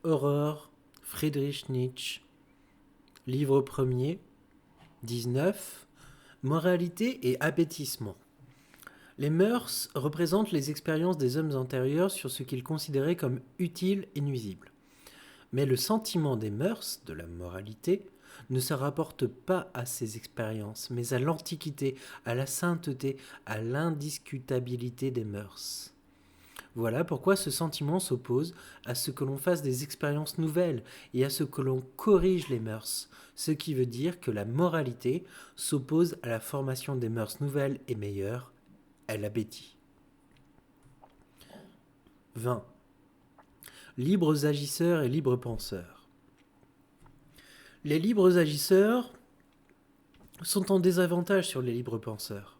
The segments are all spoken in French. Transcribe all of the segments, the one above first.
Horreur, Friedrich Nietzsche, livre 1er, 19, Moralité et appétissement. Les mœurs représentent les expériences des hommes antérieurs sur ce qu'ils considéraient comme utile et nuisible. Mais le sentiment des mœurs, de la moralité, ne se rapporte pas à ces expériences, mais à l'antiquité, à la sainteté, à l'indiscutabilité des mœurs. Voilà pourquoi ce sentiment s'oppose à ce que l'on fasse des expériences nouvelles et à ce que l'on corrige les mœurs, ce qui veut dire que la moralité s'oppose à la formation des mœurs nouvelles et meilleures, elle appétit. 20. Libres agisseurs et libres penseurs. Les libres agisseurs sont en désavantage sur les libres penseurs,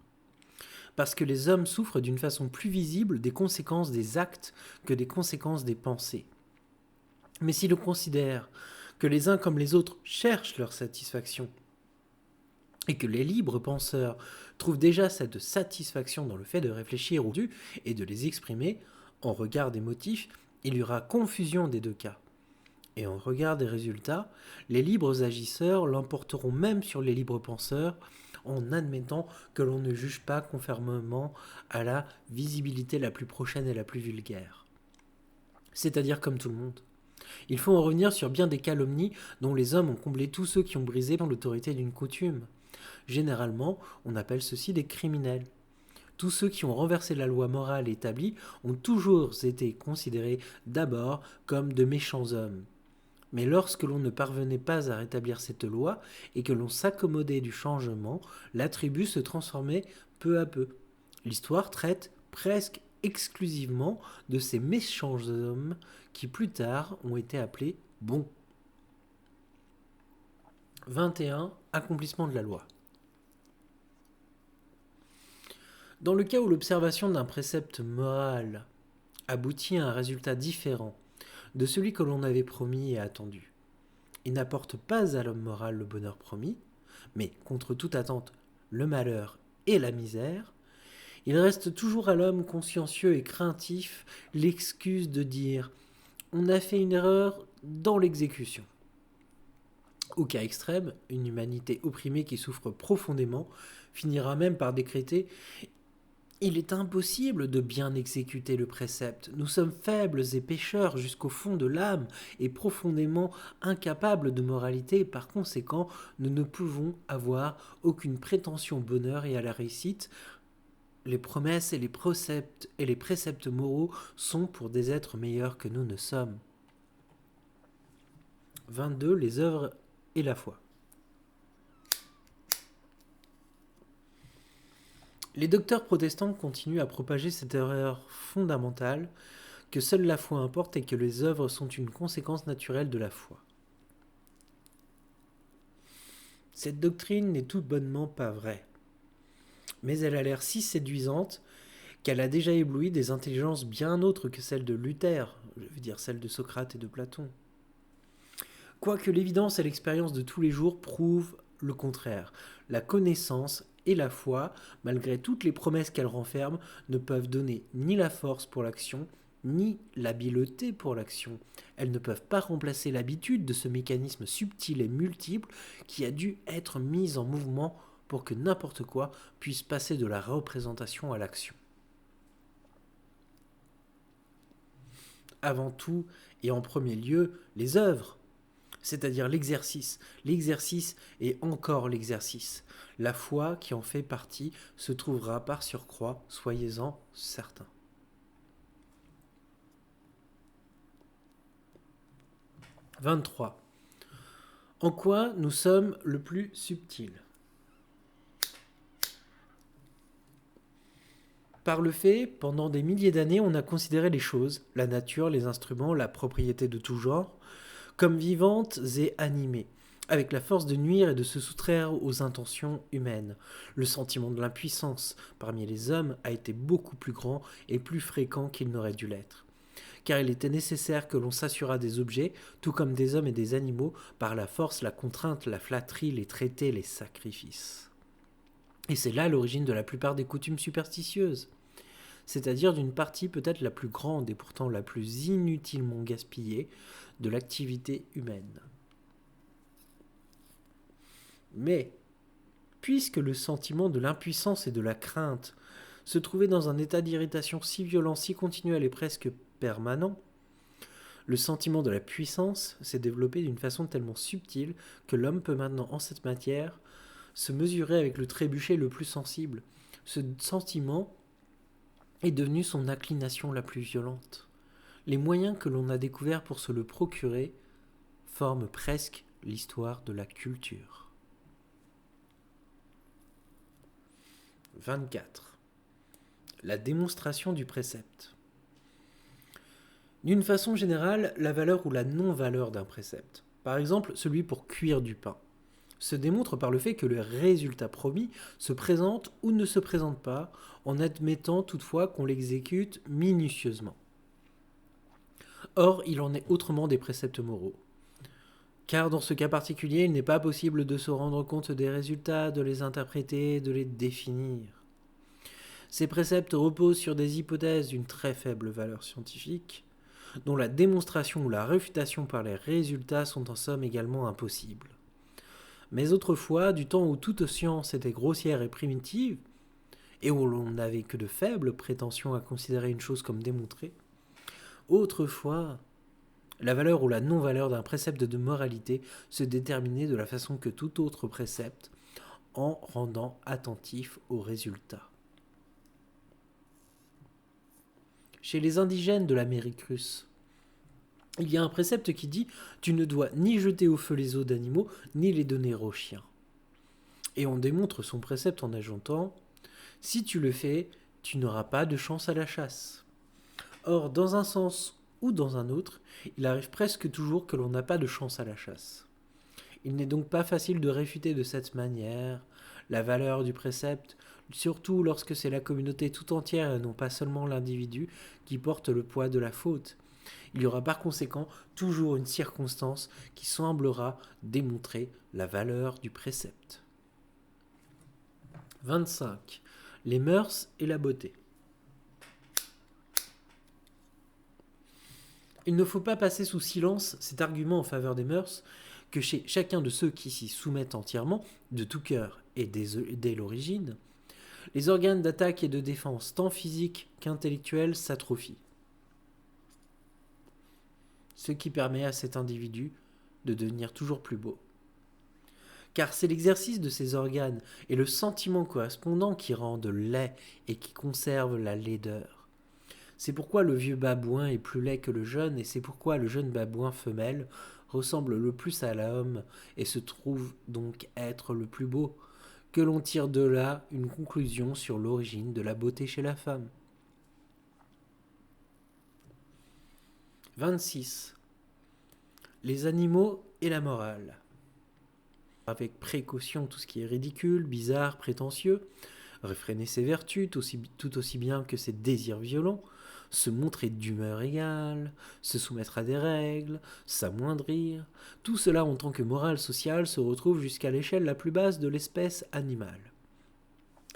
parce que les hommes souffrent d'une façon plus visible des conséquences des actes que des conséquences des pensées. Mais si l'on considère que les uns comme les autres cherchent leur satisfaction, et que les libres penseurs trouvent déjà cette satisfaction dans le fait de réfléchir au but et de les exprimer, en regard des motifs, il y aura confusion des deux cas. Et en regard des résultats, les libres agisseurs l'emporteront même sur les libres penseurs, en admettant que l'on ne juge pas conformément à la visibilité la plus prochaine et la plus vulgaire. C'est-à-dire comme tout le monde. Il faut en revenir sur bien des calomnies dont les hommes ont comblé tous ceux qui ont brisé l'autorité d'une coutume. Généralement, on appelle ceux-ci des criminels. Tous ceux qui ont renversé la loi morale établie ont toujours été considérés d'abord comme de méchants hommes. Mais lorsque l'on ne parvenait pas à rétablir cette loi et que l'on s'accommodait du changement, l'attribut se transformait peu à peu. L'histoire traite presque exclusivement de ces méchants hommes qui plus tard ont été appelés bons. 21. Accomplissement de la loi. Dans le cas où l'observation d'un précepte moral aboutit à un résultat différent de celui que l'on avait promis et attendu, il n'apporte pas à l'homme moral le bonheur promis, mais contre toute attente le malheur et la misère, il reste toujours à l'homme consciencieux et craintif l'excuse de dire « on a fait une erreur dans l'exécution ». Au cas extrême, une humanité opprimée qui souffre profondément finira même par décréter « il est impossible de bien exécuter le précepte. Nous sommes faibles et pécheurs jusqu'au fond de l'âme et profondément incapables de moralité. Par conséquent, nous ne pouvons avoir aucune prétention au bonheur et à la réussite. Les promesses et les préceptes moraux sont pour des êtres meilleurs que nous ne sommes. » 22. Les œuvres et la foi. Les docteurs protestants continuent à propager cette erreur fondamentale que seule la foi importe et que les œuvres sont une conséquence naturelle de la foi. Cette doctrine n'est tout bonnement pas vraie, mais elle a l'air si séduisante qu'elle a déjà ébloui des intelligences bien autres que celles de Luther, je veux dire celles de Socrate et de Platon. Quoique l'évidence et l'expérience de tous les jours prouvent le contraire, la connaissance et la foi, malgré toutes les promesses qu'elles renferment, ne peuvent donner ni la force pour l'action, ni l'habileté pour l'action. Elles ne peuvent pas remplacer l'habitude de ce mécanisme subtil et multiple qui a dû être mis en mouvement pour que n'importe quoi puisse passer de la représentation à l'action. Avant tout, et en premier lieu, les œuvres, c'est-à-dire l'exercice et encore l'exercice. La foi qui en fait partie se trouvera par surcroît, soyez-en certains. « 23. En quoi nous sommes le plus subtils ? Par le fait, pendant des milliers d'années, on a considéré les choses, la nature, les instruments, la propriété de tout genre, comme vivantes et animées, avec la force de nuire et de se soustraire aux intentions humaines. Le sentiment de l'impuissance parmi les hommes a été beaucoup plus grand et plus fréquent qu'il n'aurait dû l'être. Car il était nécessaire que l'on s'assurât des objets, tout comme des hommes et des animaux, par la force, la contrainte, la flatterie, les traités, les sacrifices. Et c'est là l'origine de la plupart des coutumes superstitieuses. c'est-à-dire d'une partie peut-être la plus grande et pourtant la plus inutilement gaspillée de l'activité humaine. Mais, puisque le sentiment de l'impuissance et de la crainte se trouvait dans un état d'irritation si violent, si continuel et presque permanent, le sentiment de la puissance s'est développé d'une façon tellement subtile que l'homme peut maintenant, en cette matière, se mesurer avec le trébuchet le plus sensible. Ce sentiment est devenu son inclination la plus violente. Les moyens que l'on a découverts pour se le procurer forment presque l'histoire de la culture. 24. La démonstration du précepte. D'une façon générale, la valeur ou la non-valeur d'un précepte, par exemple celui pour cuire du pain, se démontre par le fait que le résultat promis se présente ou ne se présente pas, en admettant toutefois qu'on l'exécute minutieusement. Or, il en est autrement des préceptes moraux. Car dans ce cas particulier, il n'est pas possible de se rendre compte des résultats, de les interpréter, de les définir. Ces préceptes reposent sur des hypothèses d'une très faible valeur scientifique, dont la démonstration ou la réfutation par les résultats sont en somme également impossibles. Mais autrefois, du temps où toute science était grossière et primitive, et où l'on n'avait que de faibles prétentions à considérer une chose comme démontrée, autrefois, la valeur ou la non-valeur d'un précepte de moralité se déterminait de la façon que tout autre précepte, en rendant attentif aux résultats. Chez les indigènes de l'Amérique russe, il y a un précepte qui dit « Tu ne dois ni jeter au feu les os d'animaux, ni les donner aux chiens. » Et on démontre son précepte en ajoutant « Si tu le fais, tu n'auras pas de chance à la chasse. » Or, dans un sens ou dans un autre, il arrive presque toujours que l'on n'a pas de chance à la chasse. Il n'est donc pas facile de réfuter de cette manière la valeur du précepte, surtout lorsque c'est la communauté tout entière et non pas seulement l'individu qui porte le poids de la faute. Il y aura par conséquent toujours une circonstance qui semblera démontrer la valeur du précepte. 25. Les mœurs et la beauté. Il ne faut pas passer sous silence cet argument en faveur des mœurs que chez chacun de ceux qui s'y soumettent entièrement, de tout cœur et dès l'origine, les organes d'attaque et de défense, tant physiques qu'intellectuels, s'atrophient. Ce qui permet à cet individu de devenir toujours plus beau. Car c'est l'exercice de ces organes et le sentiment correspondant qui rendent laid et qui conservent la laideur. C'est pourquoi le vieux babouin est plus laid que le jeune, et c'est pourquoi le jeune babouin femelle ressemble le plus à l'homme et se trouve donc être le plus beau, que l'on tire de là une conclusion sur l'origine de la beauté chez la femme. 26. Les animaux et la morale. Avec précaution tout ce qui est ridicule, bizarre, prétentieux, réfréner ses vertus tout aussi bien que ses désirs violents, se montrer d'humeur égale, se soumettre à des règles, s'amoindrir, tout cela en tant que morale sociale se retrouve jusqu'à l'échelle la plus basse de l'espèce animale.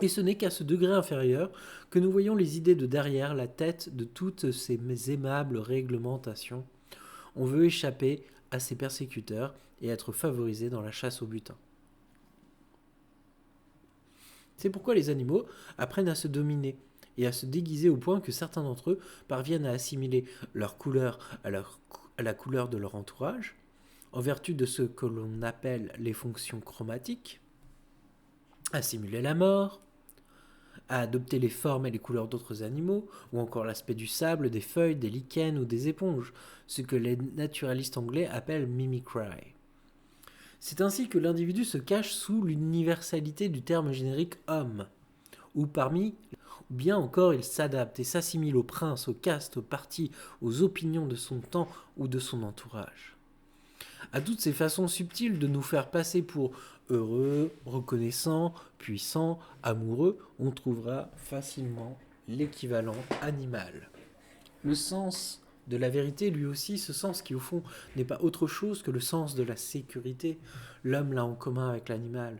Et ce n'est qu'à ce degré inférieur que nous voyons les idées de derrière la tête de toutes ces aimables réglementations. On veut échapper à ses persécuteurs et être favorisé dans la chasse au butin. C'est pourquoi les animaux apprennent à se dominer et à se déguiser au point que certains d'entre eux parviennent à assimiler leur couleur à la couleur de leur entourage, en vertu de ce que l'on appelle les fonctions chromatiques, à simuler la mort, à adopter les formes et les couleurs d'autres animaux, ou encore l'aspect du sable, des feuilles, des lichens ou des éponges, ce que les naturalistes anglais appellent mimicry. C'est ainsi que l'individu se cache sous l'universalité du terme générique homme, ou bien encore il s'adapte et s'assimile aux princes, aux castes, aux partis, aux opinions de son temps ou de son entourage. À toutes ces façons subtiles de nous faire passer pour heureux, reconnaissants, puissants, amoureux, on trouvera facilement l'équivalent animal. Le sens de la vérité, lui aussi, ce sens qui au fond n'est pas autre chose que le sens de la sécurité, l'homme l'a en commun avec l'animal.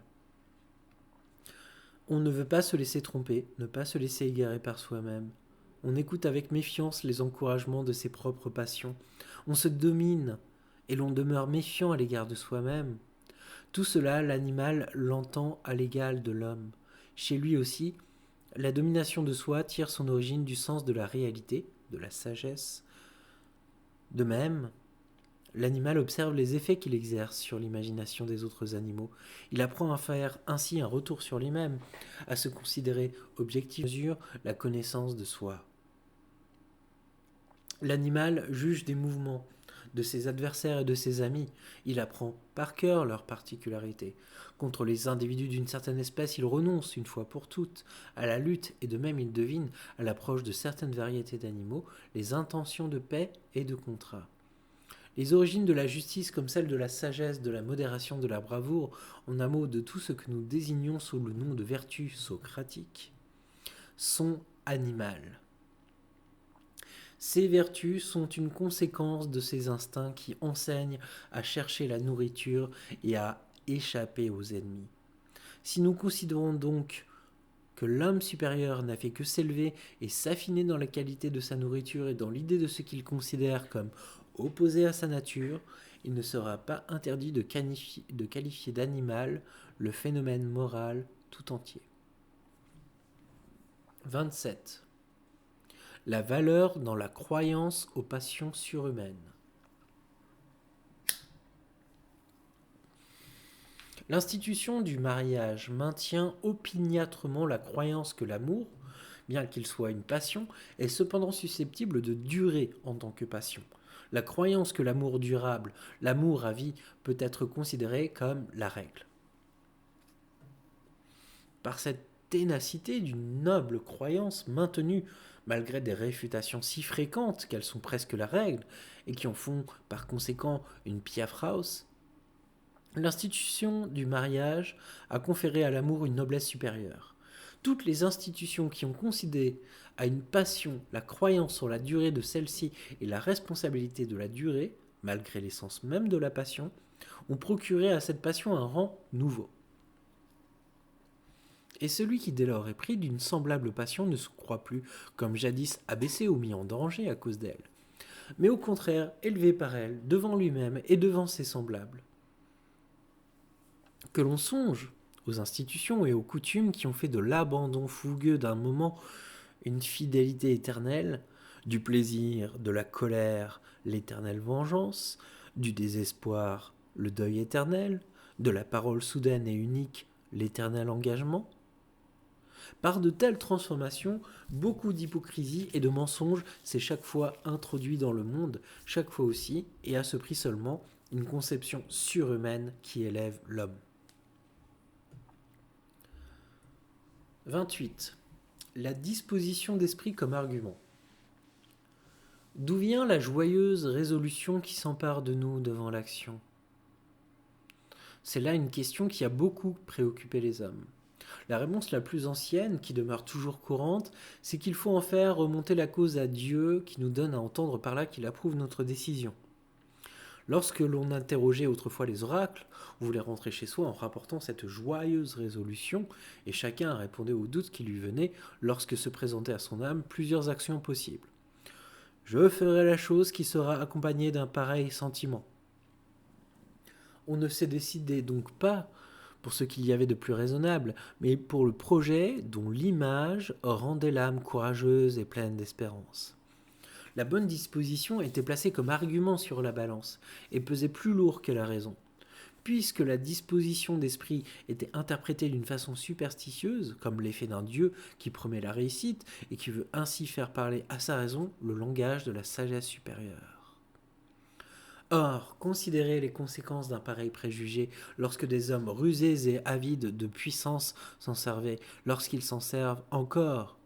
On ne veut pas se laisser tromper, ne pas se laisser égarer par soi-même. On écoute avec méfiance les encouragements de ses propres passions. On se domine et l'on demeure méfiant à l'égard de soi-même. Tout cela, l'animal l'entend à l'égal de l'homme. Chez lui aussi, la domination de soi tire son origine du sens de la réalité, de la sagesse. De même, l'animal observe les effets qu'il exerce sur l'imagination des autres animaux. Il apprend à faire ainsi un retour sur lui-même, à se considérer objectif, mesure la connaissance de soi. L'animal juge des mouvements de ses adversaires et de ses amis. Il apprend par cœur leurs particularités. Contre les individus d'une certaine espèce, il renonce, une fois pour toutes, à la lutte et de même il devine, à l'approche de certaines variétés d'animaux, les intentions de paix et de contrat. Les origines de la justice comme celles de la sagesse, de la modération, de la bravoure, en un mot de tout ce que nous désignons sous le nom de vertu socratique, sont animales. Ces vertus sont une conséquence de ces instincts qui enseignent à chercher la nourriture et à échapper aux ennemis. Si nous considérons donc que l'homme supérieur n'a fait que s'élever et s'affiner dans la qualité de sa nourriture et dans l'idée de ce qu'il considère comme opposé à sa nature, il ne sera pas interdit de qualifier d'animal le phénomène moral tout entier. 27. La valeur dans la croyance aux passions surhumaines. L'institution du mariage maintient opiniâtrement la croyance que l'amour, bien qu'il soit une passion, est cependant susceptible de durer en tant que passion. La croyance que l'amour durable, l'amour à vie, peut être considéré comme la règle. Par cette ténacité d'une noble croyance maintenue malgré des réfutations si fréquentes qu'elles sont presque la règle et qui en font par conséquent une Piafraus, l'institution du mariage a conféré à l'amour une noblesse supérieure. Toutes les institutions qui ont concédé à une passion la croyance sur la durée de celle-ci et la responsabilité de la durée, malgré l'essence même de la passion, ont procuré à cette passion un rang nouveau. Et celui qui dès lors est pris d'une semblable passion ne se croit plus, comme jadis, abaissé ou mis en danger à cause d'elle, mais au contraire élevé par elle, devant lui-même et devant ses semblables. Que l'on songe aux institutions et aux coutumes qui ont fait de l'abandon fougueux d'un moment une fidélité éternelle, du plaisir, de la colère, l'éternelle vengeance, du désespoir, le deuil éternel, de la parole soudaine et unique, l'éternel engagement. Par de telles transformations, beaucoup d'hypocrisie et de mensonges s'est chaque fois introduit dans le monde, chaque fois aussi, et à ce prix seulement, une conception surhumaine qui élève l'homme. 28. La disposition d'esprit comme argument. D'où vient la joyeuse résolution qui s'empare de nous devant l'action ? C'est là une question qui a beaucoup préoccupé les hommes. La réponse la plus ancienne, qui demeure toujours courante, c'est qu'il faut en faire remonter la cause à Dieu, qui nous donne à entendre par là qu'il approuve notre décision. Lorsque l'on interrogeait autrefois les oracles, on voulait rentrer chez soi en rapportant cette joyeuse résolution, et chacun répondait aux doutes qui lui venaient lorsque se présentaient à son âme plusieurs actions possibles. « Je ferai la chose qui sera accompagnée d'un pareil sentiment. » On ne s'est décidé donc pas pour ce qu'il y avait de plus raisonnable, mais pour le projet dont l'image rendait l'âme courageuse et pleine d'espérance. La bonne disposition était placée comme argument sur la balance, et pesait plus lourd que la raison. Puisque la disposition d'esprit était interprétée d'une façon superstitieuse, comme l'effet d'un dieu qui promet la réussite, et qui veut ainsi faire parler à sa raison le langage de la sagesse supérieure. Or, considérez les conséquences d'un pareil préjugé lorsque des hommes rusés et avides de puissance s'en servaient, lorsqu'ils s'en servent encore.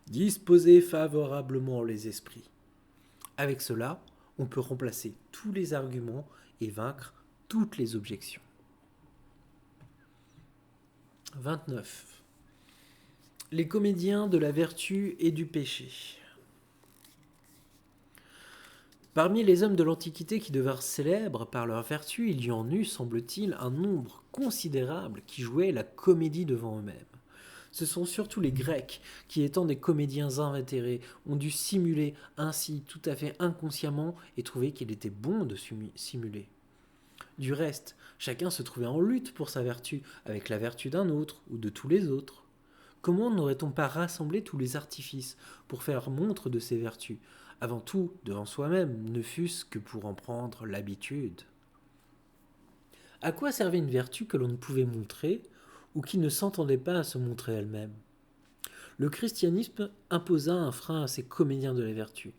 Disposez favorablement les esprits. Avec cela, on peut remplacer tous les arguments et vaincre toutes les objections. 29. Les comédiens de la vertu et du péché. Parmi les hommes de l'Antiquité qui devinrent célèbres par leur vertu, il y en eut, semble-t-il, un nombre considérable qui jouaient la comédie devant eux-mêmes. Ce sont surtout les Grecs qui, étant des comédiens invétérés, ont dû simuler ainsi tout à fait inconsciemment et trouver qu'il était bon de simuler. Du reste, chacun se trouvait en lutte pour sa vertu avec la vertu d'un autre ou de tous les autres. Comment n'aurait-on pas rassemblé tous les artifices pour faire montre de ces vertus, avant tout devant soi-même, ne fût-ce que pour en prendre l'habitude? À quoi servait une vertu que l'on ne pouvait montrer ou qui ne s'entendait pas à se montrer elle-même? Le christianisme imposa un frein à ces comédiens de la vertu.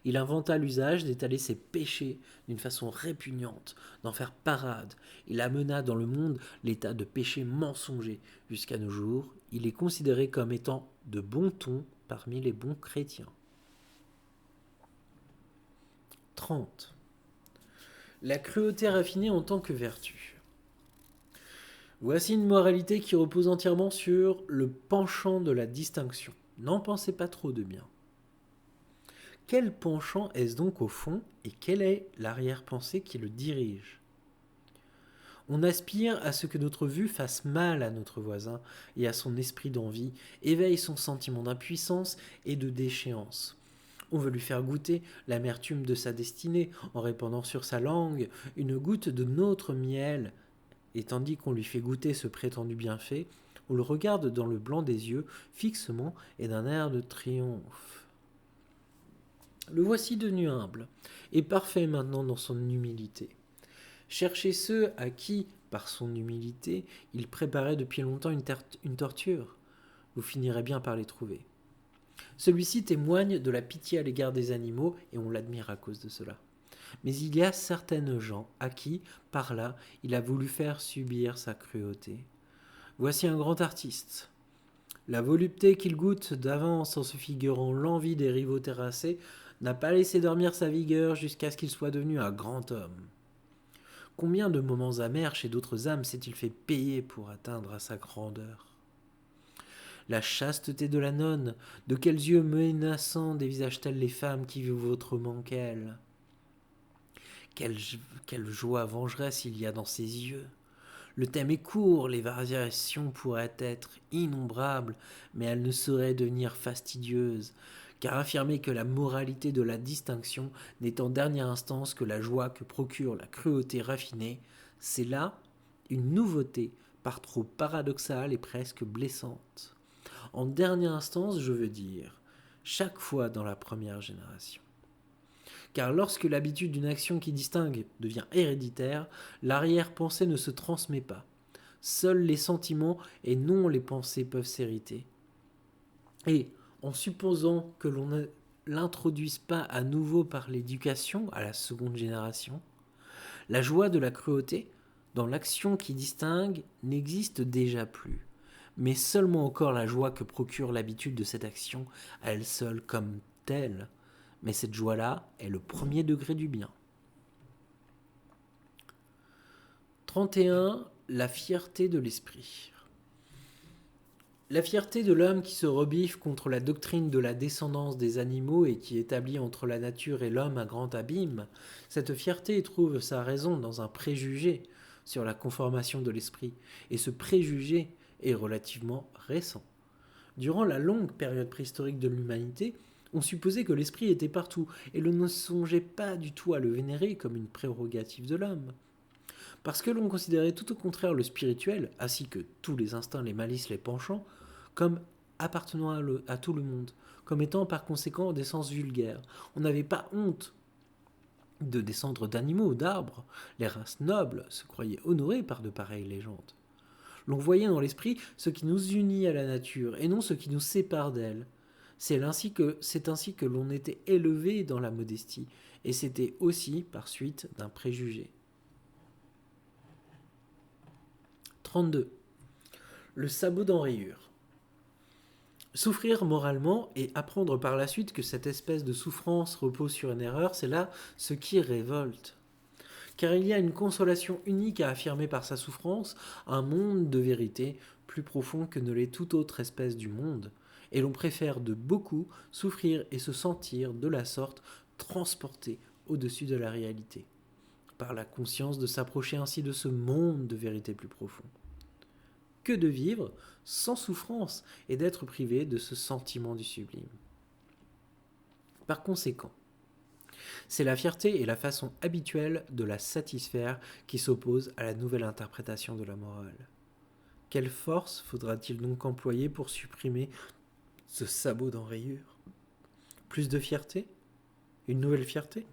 Il inventa l'usage d'étaler ses péchés d'une façon répugnante, d'en faire parade. Il amena dans le monde l'état de péché mensonger. Jusqu'à nos jours, il est considéré comme étant de bon ton parmi les bons chrétiens. 30. La cruauté raffinée en tant que vertu. Voici une moralité qui repose entièrement sur le penchant de la distinction. N'en pensez pas trop de bien. Quel penchant est-ce donc au fond et quelle est l'arrière-pensée qui le dirige? On aspire à ce que notre vue fasse mal à notre voisin et à son esprit d'envie, éveille son sentiment d'impuissance et de déchéance. On veut lui faire goûter l'amertume de sa destinée en répandant sur sa langue une goutte de notre miel, et tandis qu'on lui fait goûter ce prétendu bienfait, on le regarde dans le blanc des yeux fixement et d'un air de triomphe. Le voici devenu humble, et parfait maintenant dans son humilité. Cherchez ceux à qui, par son humilité, il préparait depuis longtemps une torture. Vous finirez bien par les trouver. Celui-ci témoigne de la pitié à l'égard des animaux, et on l'admire à cause de cela. Mais il y a certaines gens à qui, par là, il a voulu faire subir sa cruauté. Voici un grand artiste. La volupté qu'il goûte d'avance en se figurant l'envie des rivaux terrassés n'a pas laissé dormir sa vigueur jusqu'à ce qu'il soit devenu un grand homme. Combien de moments amers chez d'autres âmes s'est-il fait payer pour atteindre à sa grandeur? La chasteté de la nonne, de quels yeux menaçants dévisage-t-elle les femmes qui vivent autrement qu'elle? Quelle joie vengeresse il y a dans ses yeux! Le thème est court, les variations pourraient être innombrables, mais elles ne sauraient devenir fastidieuses, car affirmer que la moralité de la distinction n'est en dernière instance que la joie que procure la cruauté raffinée, c'est là une nouveauté par trop paradoxale et presque blessante. En dernière instance, je veux dire, chaque fois dans la première génération. Car lorsque l'habitude d'une action qui distingue devient héréditaire, l'arrière-pensée ne se transmet pas. Seuls les sentiments et non les pensées peuvent s'hériter. Et en supposant que l'on ne l'introduise pas à nouveau par l'éducation à la seconde génération, la joie de la cruauté, dans l'action qui distingue, n'existe déjà plus, mais seulement encore la joie que procure l'habitude de cette action à elle seule comme telle. Mais cette joie-là est le premier degré du bien. 31. La fierté de l'esprit. La fierté de l'homme qui se rebiffe contre la doctrine de la descendance des animaux et qui établit entre la nature et l'homme un grand abîme, cette fierté trouve sa raison dans un préjugé sur la conformation de l'esprit, et ce préjugé est relativement récent. Durant la longue période préhistorique de l'humanité, on supposait que l'esprit était partout, et l'on ne songeait pas du tout à le vénérer comme une prérogative de l'homme. Parce que l'on considérait tout au contraire le spirituel, ainsi que tous les instincts, les malices, les penchants, comme appartenant à tout le monde, comme étant par conséquent d'essence vulgaire. On n'avait pas honte de descendre d'animaux ou d'arbres. Les races nobles se croyaient honorées par de pareilles légendes. L'on voyait dans l'esprit ce qui nous unit à la nature, et non ce qui nous sépare d'elle. C'est ainsi que l'on était élevé dans la modestie, et c'était aussi par suite d'un préjugé. 32. Le sabot d'enrayure. Souffrir moralement et apprendre par la suite que cette espèce de souffrance repose sur une erreur, c'est là ce qui révolte. Car il y a une consolation unique à affirmer par sa souffrance, un monde de vérité plus profond que ne l'est toute autre espèce du monde, et l'on préfère de beaucoup souffrir et se sentir de la sorte transporté au-dessus de la réalité, par la conscience de s'approcher ainsi de ce monde de vérité plus profond. que de vivre sans souffrance et d'être privé de ce sentiment du sublime. Par conséquent, c'est la fierté et la façon habituelle de la satisfaire qui s'opposent à la nouvelle interprétation de la morale. Quelle force faudra-t-il donc employer pour supprimer ce sabot d'enrayure? Plus de fierté? Une nouvelle fierté?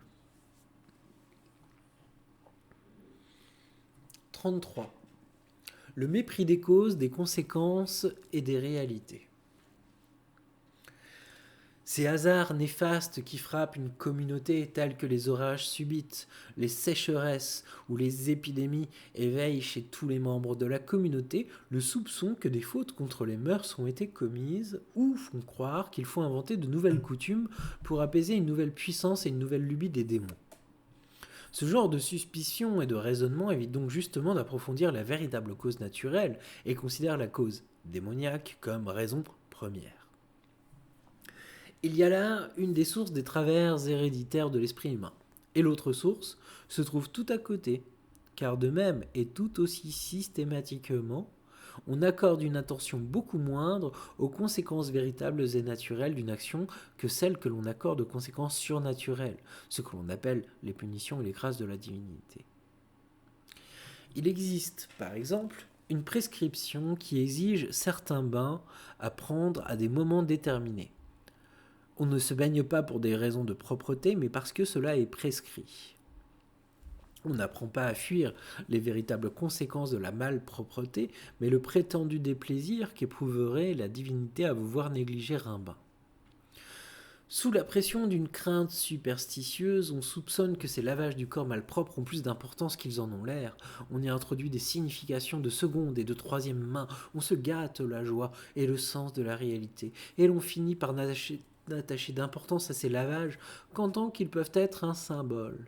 33. Le mépris des causes, des conséquences et des réalités. Ces hasards néfastes qui frappent une communauté tels que les orages subites, les sécheresses ou les épidémies éveillent chez tous les membres de la communauté le soupçon que des fautes contre les mœurs ont été commises ou font croire qu'il faut inventer de nouvelles coutumes pour apaiser une nouvelle puissance et une nouvelle lubie des démons. Ce genre de suspicion et de raisonnement évite donc justement d'approfondir la véritable cause naturelle et considère la cause démoniaque comme raison première. Il y a là une des sources des travers héréditaires de l'esprit humain. Et l'autre source se trouve tout à côté, car de même et tout aussi systématiquement, on accorde une attention beaucoup moindre aux conséquences véritables et naturelles d'une action que celles que l'on accorde aux conséquences surnaturelles, ce que l'on appelle les punitions et les grâces de la divinité. Il existe, par exemple, une prescription qui exige certains bains à prendre à des moments déterminés. On ne se baigne pas pour des raisons de propreté, mais parce que cela est prescrit. On n'apprend pas à fuir les véritables conséquences de la malpropreté, mais le prétendu déplaisir qu'éprouverait la divinité à vous voir négliger un bain. Sous la pression d'une crainte superstitieuse, on soupçonne que ces lavages du corps malpropres ont plus d'importance qu'ils en ont l'air. On y introduit des significations de seconde et de troisième main. On se gâte la joie et le sens de la réalité. Et l'on finit par n'attacher d'importance à ces lavages qu'en tant qu'ils peuvent être un symbole.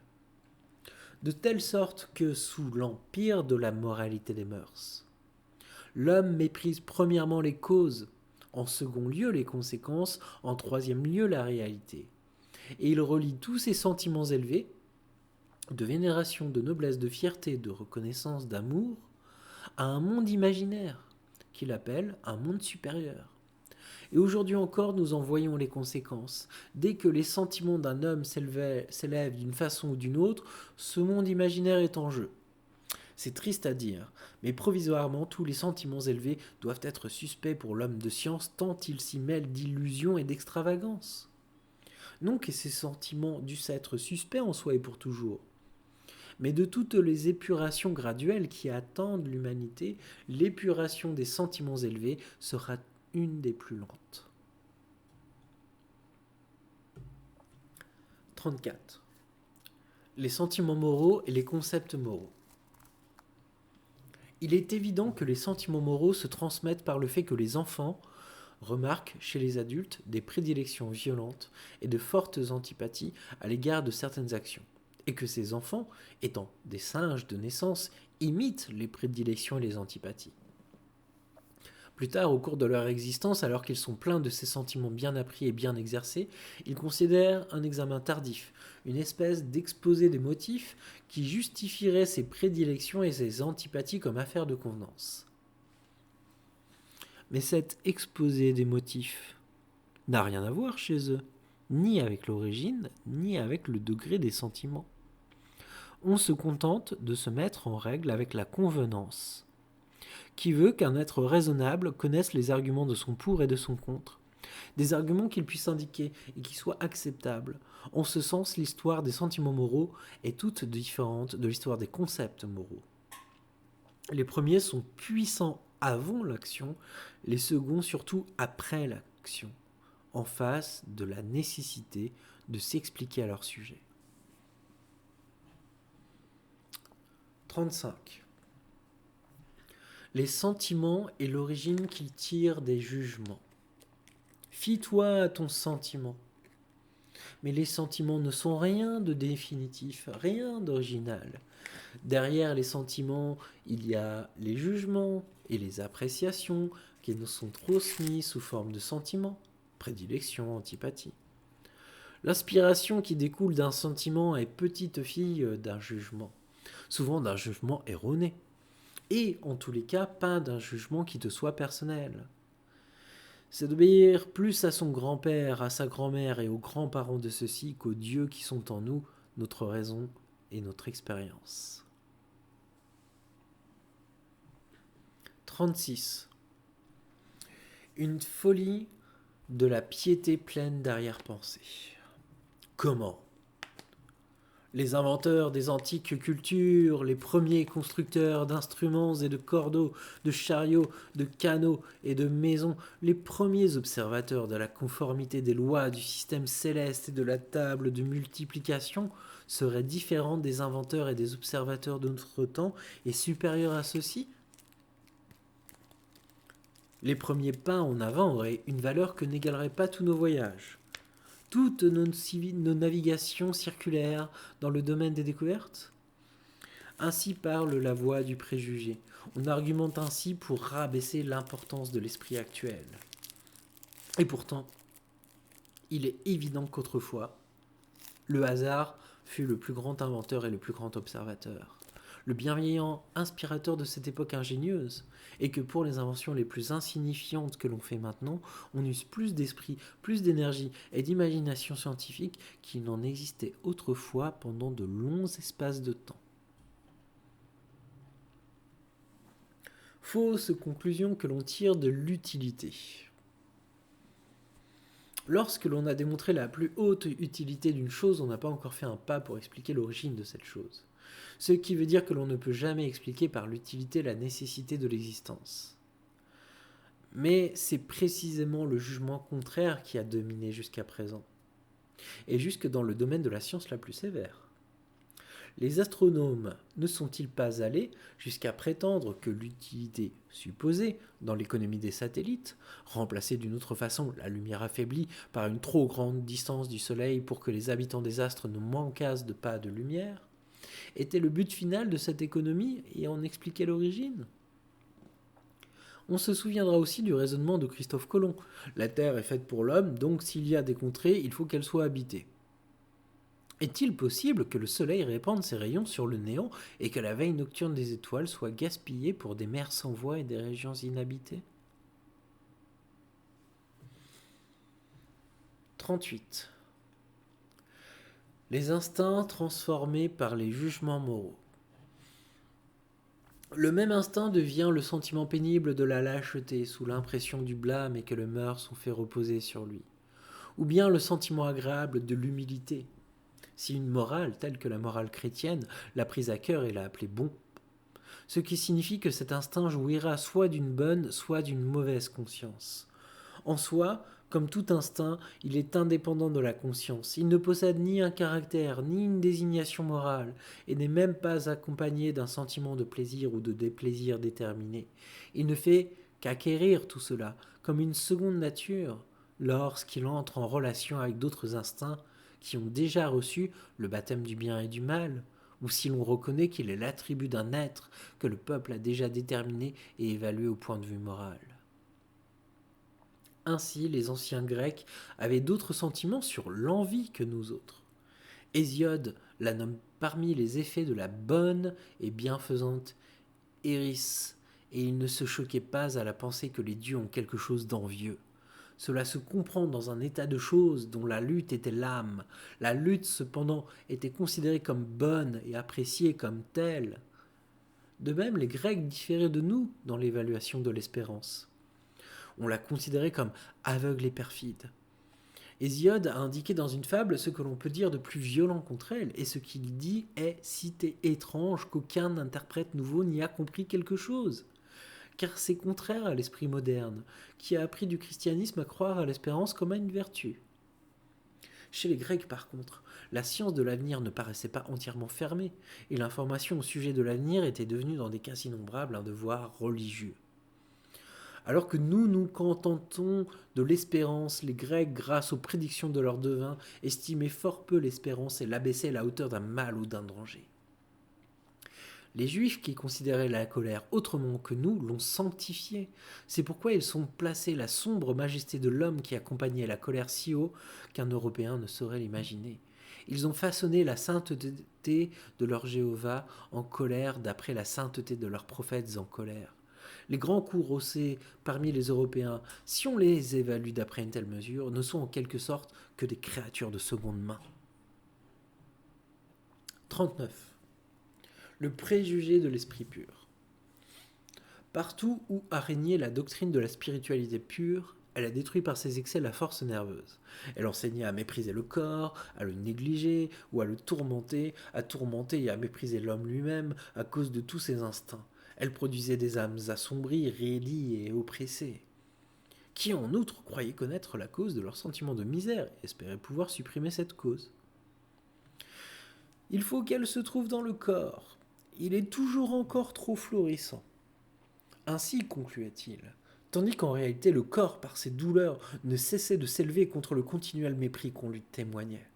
De telle sorte que, sous l'empire de la moralité des mœurs, l'homme méprise premièrement les causes, en second lieu les conséquences, en troisième lieu la réalité. Et il relie tous ses sentiments élevés, de vénération, de noblesse, de fierté, de reconnaissance, d'amour, à un monde imaginaire, qu'il appelle un monde supérieur. Et aujourd'hui encore, nous en voyons les conséquences. Dès que les sentiments d'un homme s'élèvent d'une façon ou d'une autre, ce monde imaginaire est en jeu. C'est triste à dire, mais provisoirement, tous les sentiments élevés doivent être suspects pour l'homme de science tant il s'y mêle d'illusions et d'extravagance. Non que ces sentiments dussent être suspects en soi et pour toujours. Mais de toutes les épurations graduelles qui attendent l'humanité, l'épuration des sentiments élevés sera une des plus lentes. 34. Les sentiments moraux et les concepts moraux. Il est évident que les sentiments moraux se transmettent par le fait que les enfants remarquent chez les adultes des prédilections violentes et de fortes antipathies à l'égard de certaines actions, et que ces enfants, étant des singes de naissance, imitent les prédilections et les antipathies. Plus tard, au cours de leur existence, alors qu'ils sont pleins de ces sentiments bien appris et bien exercés, ils considèrent un examen tardif, une espèce d'exposé des motifs qui justifierait ces prédilections et ces antipathies comme affaire de convenance. Mais cet exposé des motifs n'a rien à voir chez eux, ni avec l'origine, ni avec le degré des sentiments. On se contente de se mettre en règle avec la convenance, qui veut qu'un être raisonnable connaisse les arguments de son pour et de son contre, des arguments qu'il puisse indiquer et qui soient acceptables. En ce sens, l'histoire des sentiments moraux est toute différente de l'histoire des concepts moraux. Les premiers sont puissants avant l'action, les seconds surtout après l'action, en face de la nécessité de s'expliquer à leur sujet. 35. Les sentiments et l'origine qu'ils tirent des jugements. Fie-toi à ton sentiment. Mais les sentiments ne sont rien de définitif, rien d'original. Derrière les sentiments, il y a les jugements et les appréciations qui nous sont transmis sous forme de sentiments, prédilection, antipathie. L'inspiration qui découle d'un sentiment est petite fille d'un jugement, souvent d'un jugement erroné. et en tous les cas pas d'un jugement qui te soit personnel. C'est d'obéir plus à son grand-père, à sa grand-mère et aux grands-parents de ceux-ci qu'aux dieux qui sont en nous, notre raison et notre expérience. 36. Une folie de la piété pleine d'arrière-pensée. Comment ? Les inventeurs des antiques cultures, les premiers constructeurs d'instruments et de cordeaux, de chariots, de canaux et de maisons, les premiers observateurs de la conformité des lois du système céleste et de la table de multiplication seraient différents des inventeurs et des observateurs de notre temps et supérieurs à ceux-ci ? Les premiers pas en avant auraient une valeur que n'égaleraient pas tous nos voyages. Toutes nos navigations circulaires dans le domaine des découvertes ? Ainsi parle la voix du préjugé. On argumente ainsi pour rabaisser l'importance de l'esprit actuel. Et pourtant, il est évident qu'autrefois, le hasard fut le plus grand inventeur et le plus grand observateur, le bienveillant inspirateur de cette époque ingénieuse, et que pour les inventions les plus insignifiantes que l'on fait maintenant, on use plus d'esprit, plus d'énergie et d'imagination scientifique qu'il n'en existait autrefois pendant de longs espaces de temps. Fausse conclusion que l'on tire de l'utilité. Lorsque l'on a démontré la plus haute utilité d'une chose, on n'a pas encore fait un pas pour expliquer l'origine de cette chose. Ce qui veut dire que l'on ne peut jamais expliquer par l'utilité la nécessité de l'existence. Mais c'est précisément le jugement contraire qui a dominé jusqu'à présent, et jusque dans le domaine de la science la plus sévère. Les astronomes ne sont-ils pas allés jusqu'à prétendre que l'utilité supposée dans l'économie des satellites, remplacer d'une autre façon la lumière affaiblie par une trop grande distance du Soleil pour que les habitants des astres ne manquassent de pas de lumière, était le but final de cette économie et en expliquait l'origine ? On se souviendra aussi du raisonnement de Christophe Colomb. La Terre est faite pour l'homme, donc s'il y a des contrées, il faut qu'elles soient habitées. Est-il possible que le Soleil répande ses rayons sur le néant et que la veille nocturne des étoiles soit gaspillée pour des mers sans voie et des régions inhabitées ? 38. Les instincts transformés par les jugements moraux. Le même instinct devient le sentiment pénible de la lâcheté sous l'impression du blâme et que le mœurs ont fait reposer sur lui. Ou bien le sentiment agréable de l'humilité. Si une morale, telle que la morale chrétienne, l'a prise à cœur et l'a appelée bon, ce qui signifie que cet instinct jouira soit d'une bonne, soit d'une mauvaise conscience. En soi, comme tout instinct, il est indépendant de la conscience. Il ne possède ni un caractère, ni une désignation morale, et n'est même pas accompagné d'un sentiment de plaisir ou de déplaisir déterminé. Il ne fait qu'acquérir tout cela, comme une seconde nature, lorsqu'il entre en relation avec d'autres instincts qui ont déjà reçu le baptême du bien et du mal, ou si l'on reconnaît qu'il est l'attribut d'un être que le peuple a déjà déterminé et évalué au point de vue moral. Ainsi, les anciens Grecs avaient d'autres sentiments sur l'envie que nous autres. Hésiode la nomme parmi les effets de la bonne et bienfaisante Eris, et il ne se choquait pas à la pensée que les dieux ont quelque chose d'envieux. Cela se comprend dans un état de choses dont la lutte était l'âme. La lutte, cependant, était considérée comme bonne et appréciée comme telle. De même, les Grecs différaient de nous dans l'évaluation de l'espérance. On la considérait comme aveugle et perfide. Hésiode a indiqué dans une fable ce que l'on peut dire de plus violent contre elle, et ce qu'il dit est si étrange qu'aucun interprète nouveau n'y a compris quelque chose. Car c'est contraire à l'esprit moderne, qui a appris du christianisme à croire à l'espérance comme à une vertu. Chez les Grecs, par contre, la science de l'avenir ne paraissait pas entièrement fermée, et l'information au sujet de l'avenir était devenue dans des cas innombrables un devoir religieux. Alors que nous nous contentons de l'espérance, les Grecs, grâce aux prédictions de leurs devins, estimaient fort peu l'espérance et l'abaissaient à la hauteur d'un mal ou d'un danger. Les Juifs qui considéraient la colère autrement que nous l'ont sanctifiée. C'est pourquoi ils ont placé la sombre majesté de l'homme qui accompagnait la colère si haut qu'un Européen ne saurait l'imaginer. Ils ont façonné la sainteté de leur Jéhovah en colère d'après la sainteté de leurs prophètes en colère. Les grands coups rossés parmi les Européens, si on les évalue d'après une telle mesure, ne sont en quelque sorte que des créatures de seconde main. 39. Le préjugé de l'esprit pur. Partout où a régné la doctrine de la spiritualité pure, elle a détruit par ses excès la force nerveuse. Elle enseignait à mépriser le corps, à le négliger ou à le tourmenter, à tourmenter et à mépriser l'homme lui-même à cause de tous ses instincts. Elle produisait des âmes assombries, raidies et oppressées, qui en outre croyaient connaître la cause de leur sentiment de misère et espéraient pouvoir supprimer cette cause. Il faut qu'elle se trouve dans le corps. Il est toujours encore trop florissant. Ainsi concluait-il, tandis qu'en réalité le corps, par ses douleurs, ne cessait de s'élever contre le continuel mépris qu'on lui témoignait.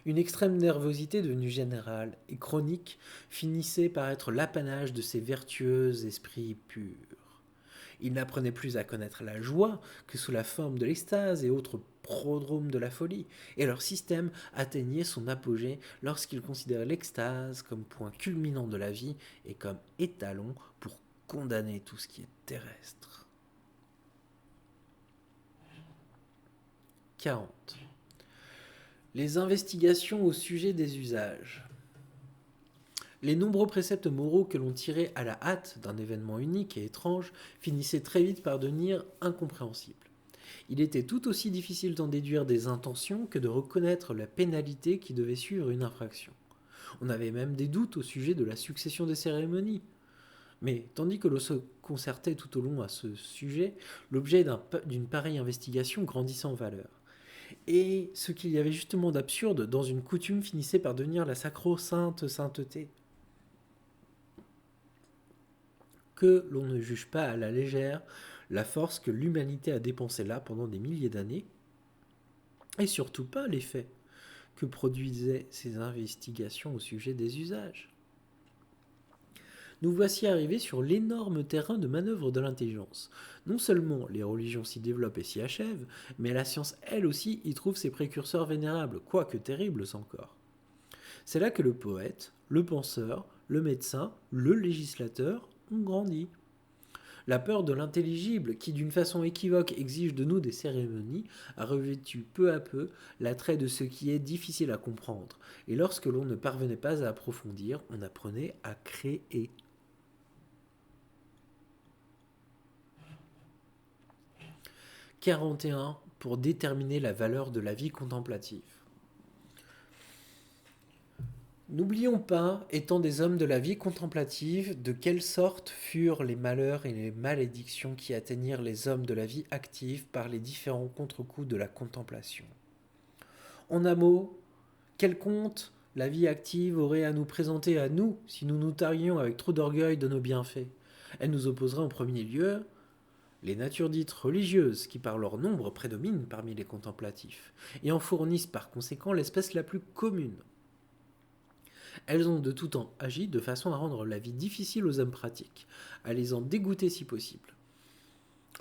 Une extrême nervosité devenue générale et chronique finissait par être l'apanage de ces vertueux esprits purs. Ils n'apprenaient plus à connaître la joie que sous la forme de l'extase et autres prodromes de la folie, et leur système atteignait son apogée lorsqu'ils considéraient l'extase comme point culminant de la vie et comme étalon pour condamner tout ce qui est terrestre. 40. Les investigations au sujet des usages. Les nombreux préceptes moraux que l'on tirait à la hâte d'un événement unique et étrange finissaient très vite par devenir incompréhensibles. Il était tout aussi difficile d'en déduire des intentions que de reconnaître la pénalité qui devait suivre une infraction. On avait même des doutes au sujet de la succession des cérémonies. Mais tandis que l'on se concertait tout au long à ce sujet, l'objet d'une pareille investigation grandissait en valeur. Et ce qu'il y avait justement d'absurde dans une coutume finissait par devenir la sacro-sainte sainteté. Que l'on ne juge pas à la légère la force que l'humanité a dépensée là pendant des milliers d'années, et surtout pas l'effet que produisaient ces investigations au sujet des usages. Nous voici arrivés sur l'énorme terrain de manœuvre de l'intelligence. Non seulement les religions s'y développent et s'y achèvent, mais la science elle aussi y trouve ses précurseurs vénérables, quoique terribles encore. C'est là que le poète, le penseur, le médecin, le législateur ont grandi. La peur de l'intelligible, qui d'une façon équivoque exige de nous des cérémonies, a revêtu peu à peu l'attrait de ce qui est difficile à comprendre, et lorsque l'on ne parvenait pas à approfondir, on apprenait à créer. 41 pour déterminer la valeur de la vie contemplative. N'oublions pas, étant des hommes de la vie contemplative, de quelle sorte furent les malheurs et les malédictions qui atteignirent les hommes de la vie active par les différents contre-coups de la contemplation. En un mot, quel compte la vie active aurait à nous présenter à nous si nous nous tarions avec trop d'orgueil de nos bienfaits? Elle nous opposerait en premier lieu les natures dites religieuses, qui par leur nombre prédominent parmi les contemplatifs, et en fournissent par conséquent l'espèce la plus commune. Elles ont de tout temps agi de façon à rendre la vie difficile aux hommes pratiques, à les en dégoûter si possible.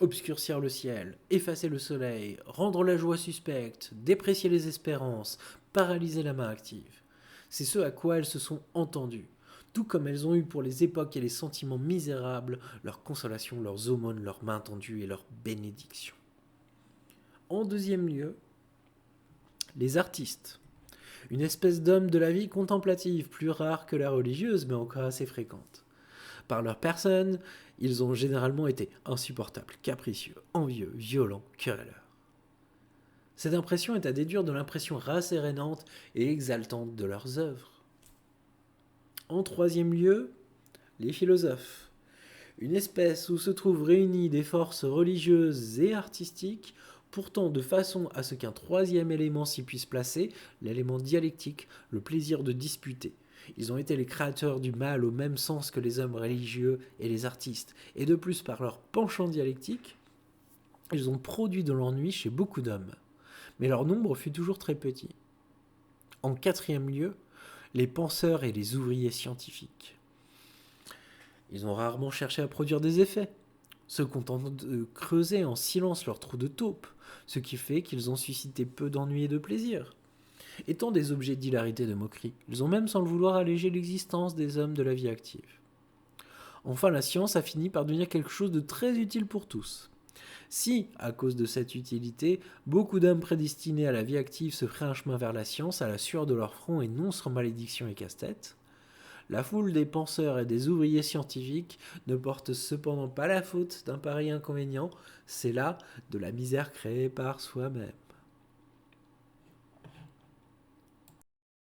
Obscurcir le ciel, effacer le soleil, rendre la joie suspecte, déprécier les espérances, paralyser la main active. C'est ce à quoi elles se sont entendues, tout comme elles ont eu pour les époques et les sentiments misérables leurs consolations, leurs aumônes, leurs mains tendues et leurs bénédictions. En deuxième lieu, les artistes. Une espèce d'homme de la vie contemplative, plus rare que la religieuse, mais encore assez fréquente. Par leur personne, ils ont généralement été insupportables, capricieux, envieux, violents, querelleurs. Cette impression est à déduire de l'impression rassérénante et exaltante de leurs œuvres. En troisième lieu, les philosophes. Une espèce où se trouvent réunies des forces religieuses et artistiques, pourtant de façon à ce qu'un troisième élément s'y puisse placer, l'élément dialectique, le plaisir de disputer. Ils ont été les créateurs du mal au même sens que les hommes religieux et les artistes, et de plus par leur penchant dialectique, ils ont produit de l'ennui chez beaucoup d'hommes. Mais leur nombre fut toujours très petit. En quatrième lieu, les penseurs et les ouvriers scientifiques. Ils ont rarement cherché à produire des effets, se contentant de creuser en silence leur trou de taupe, ce qui fait qu'ils ont suscité peu d'ennui et de plaisir. étant des objets d'hilarité et de moquerie. Ils ont même, sans le vouloir, allégé l'existence des hommes de la vie active. Enfin, la science a fini par devenir quelque chose de très utile pour tous. Si, à cause de cette utilité, beaucoup d'hommes prédestinés à la vie active se feraient un chemin vers la science à la sueur de leur front et non sans malédiction et casse-tête, la foule des penseurs et des ouvriers scientifiques ne porte cependant pas la faute d'un pareil inconvénient, c'est là de la misère créée par soi-même.